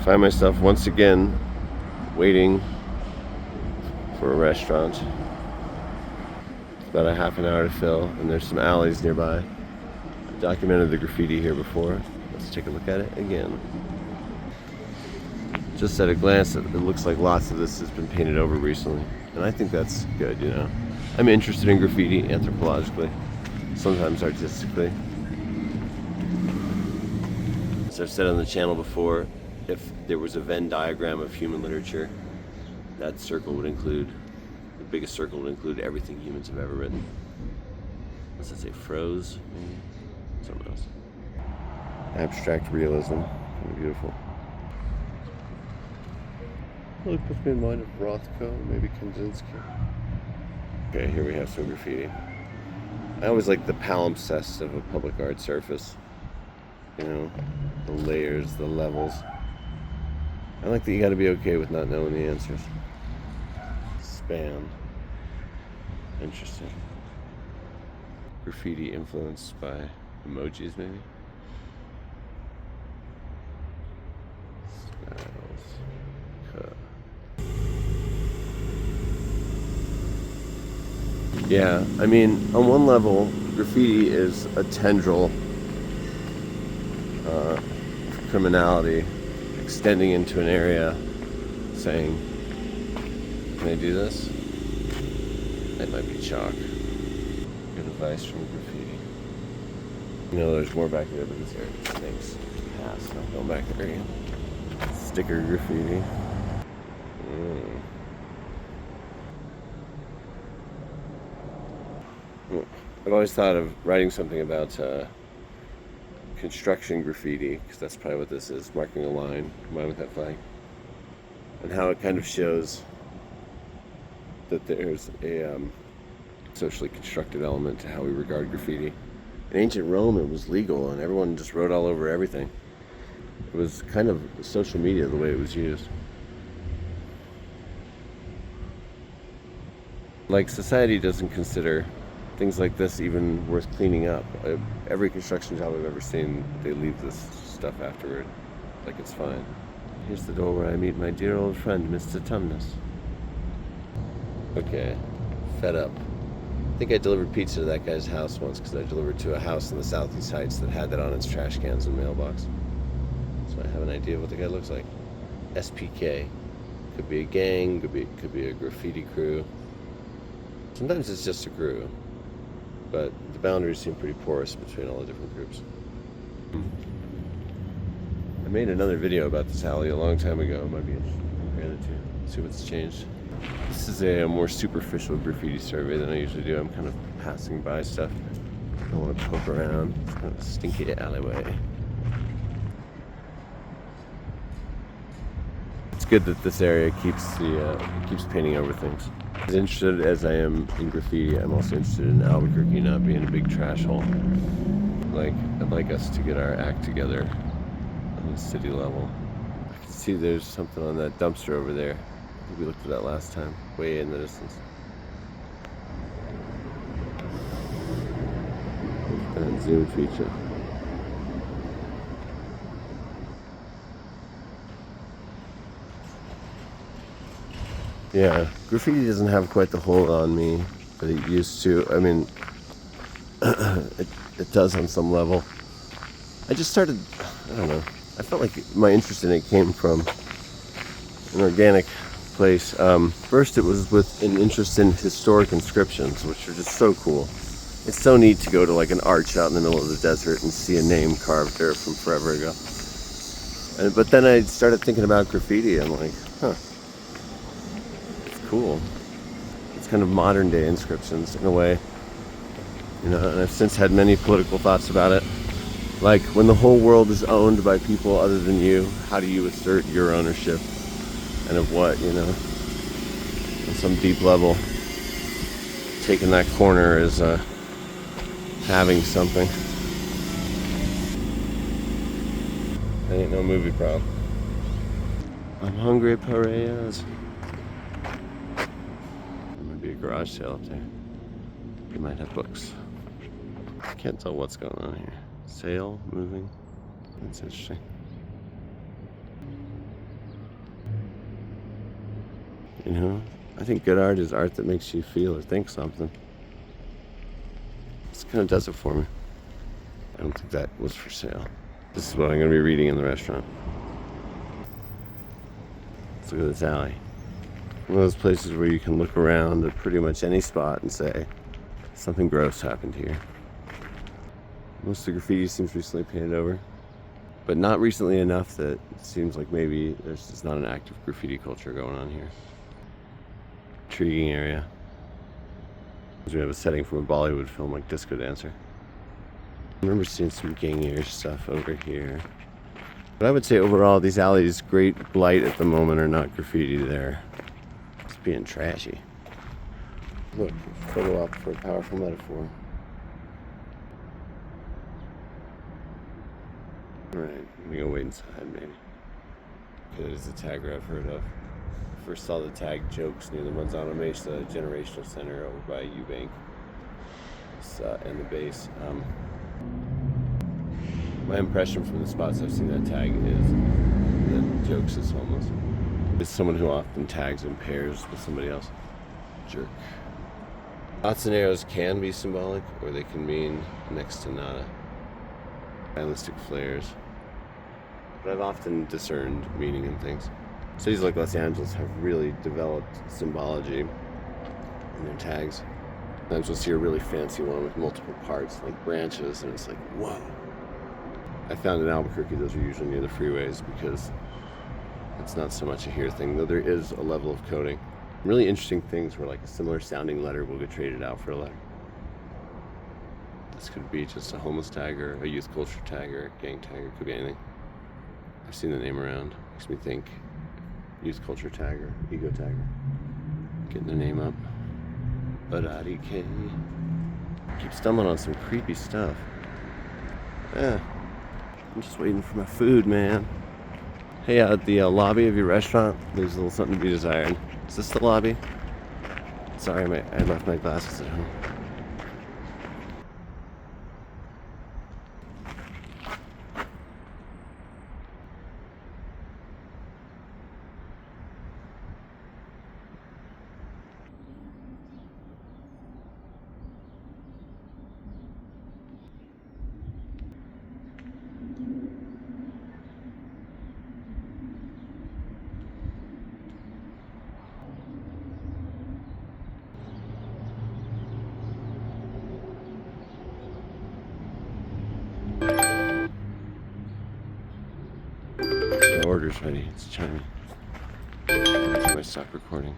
Find myself once again waiting for a restaurant. It's about a half an hour to fill, and there's some alleys nearby. I've documented the graffiti here before. Let's take a look at it again. Just at a glance, it looks like lots of this has been painted over recently, and I think that's good, you know. I'm interested in graffiti anthropologically, sometimes artistically. As I've said on the channel before, if there was a Venn diagram of human literature, that circle would include, the biggest circle would include everything humans have ever written. Let's say prose, maybe? Something else. Abstract realism, kind of beautiful. Well, it puts me in mind of Rothko, maybe Kandinsky. Okay, here we have some graffiti. I always like the palimpsest of a public art surface. You know, the layers, the levels. I like that you gotta be okay with not knowing the answers. Span. Interesting. Graffiti influenced by emojis, maybe? Styles. Yeah, I mean, on one level, graffiti is a tendril of criminality extending into an area, saying, can I do this? That might be chalk. Good advice from graffiti. You know, there's more back there, but this area stinks. Pass, not going back there again. Sticker graffiti. I've always thought of writing something about construction graffiti, because that's probably what this is, marking a line combined with that flag, and how it kind of shows that there's a socially constructed element to how we regard graffiti. In ancient Rome, it was legal, and everyone just wrote all over everything. It was kind of social media the way it was used. Like, society doesn't consider things like this even worth cleaning up. Every construction job I've ever seen, they leave this stuff afterward, like it's fine. Here's the door where I meet my dear old friend, Mr. Tumnus. Okay, fed up. I think I delivered pizza to that guy's house once, because I delivered to a house in the Southeast Heights that had that on its trash cans and mailbox. So I have an idea of what the guy looks like. SPK. Could be a gang, could be a graffiti crew. Sometimes it's just a crew, but the boundaries seem pretty porous between all the different groups. I made another video about this alley a long time ago. It might be interesting to compare the two, see what's changed. This is a more superficial graffiti survey than I usually do. I'm kind of passing by stuff. I don't want to poke around. It's kind of a stinky alleyway. It's good that this area keeps painting over things. As interested as I am in graffiti, I'm also interested in Albuquerque not being a big trash hole. I'd like us to get our act together on the city level. I can see there's something on that dumpster over there. I think we looked at that last time, way in the distance. And zoom feature. Yeah, graffiti doesn't have quite the hold on me that it used to. I mean, it does on some level. I just started, I don't know, I felt like my interest in it came from an organic place. First, it was with an interest in historic inscriptions, which are just so cool. It's so neat to go to like an arch out in the middle of the desert and see a name carved there from forever ago. But then I started thinking about graffiti. I'm like, huh. Cool. It's kind of modern day inscriptions in a way, you know, and I've since had many political thoughts about it. Like, when the whole world is owned by people other than you, how do you assert your ownership, and of what, you know? On some deep level, taking that corner is having something. That ain't no movie prop. I'm hungry, pariahs. Be a garage sale up there. You might have books. I can't tell what's going on here. Sale, moving. That's interesting. You know, I think good art is art that makes you feel or think something. This kind of does it for me. I don't think that was for sale. This is what I'm going to be reading in the restaurant. Let's look at this alley. One of those places where you can look around at pretty much any spot and say, something gross happened here. Most of the graffiti seems recently painted over, but not recently enough that it seems like maybe there's just not an active graffiti culture going on here. Intriguing area. We have a setting from a Bollywood film like Disco Dancer. I remember seeing some gangier stuff over here. But I would say overall, these alleys, great blight at the moment, are not graffiti there. It's being trashy. Look, photo op for a powerful metaphor. Alright, I'm gonna go wait inside maybe. Okay, there's a tagger I've heard of. First saw the tag jokes near the Manzano Mesa Generational Center over by Eubank and the base. My impression from the spots I've seen that tag is that jokes is homeless. It's someone who often tags in pairs with somebody else. Jerk. Dots and arrows can be symbolic, or they can mean next to nada. Stylistic flares. But I've often discerned meaning in things. Cities like Los Angeles have really developed symbology in their tags. Sometimes we'll see a really fancy one with multiple parts, like branches, and it's like, whoa. I found in Albuquerque those are usually near the freeways because it's not so much a here thing, though there is a level of coding. Really interesting things where like a similar sounding letter will get traded out for a letter. This could be just a homeless tagger, a youth culture tagger, a gang tagger, could be anything. I've seen the name around. Makes me think youth culture tagger, ego tagger. Getting their name up. K. Keep stumbling on some creepy stuff. Yeah. I'm just waiting for my food, man. Hey, at the lobby of your restaurant, there's a little something to be desired. Is this the lobby? Sorry, I left my glasses at home. The order's ready. It's chiming. I stop recording.